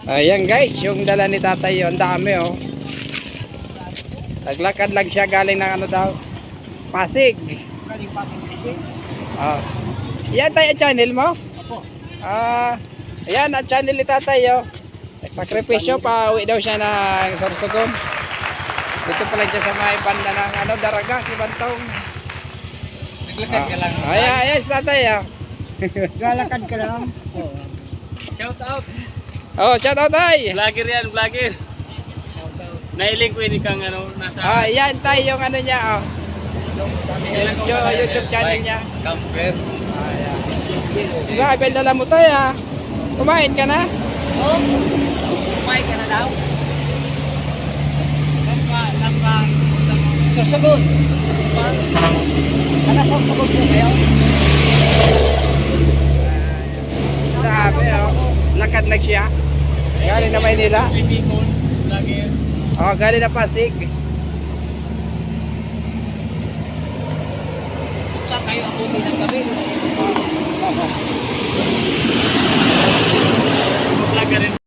Ayan guys, yung dala ni tatay yun, dami oh. Naglakad lang siya galing ng ano daw, Pasig. Ah. Yan tayo ang channel mo? Ayan ang channel ni tatay oh. Nagsakripisyo pa, uwi daw siya ng Sorsogon. Dito pala siya sa may banda ng ano, Daraga, si Bantong. Naglakad ka lang. Ayan si tatay oh. Galakad ka lang. Shout out. Oh, shout out tay. Vlogger yan, vlogger. Nailing ko ini kang ano, nasa... Yan tayo yung ano niya oh. YouTube channel niya. Camper. Grabe, dala mo tayo ah. Kumain ka na? Oh, kumain ka na daw? Lampang. Susugon. Ano susugon po kayo? Sabi oh. Lakad lang siya. Galing na Maynila. Vlogger. Oh, galing na Pasig. Saan kayo abuti ng gabi?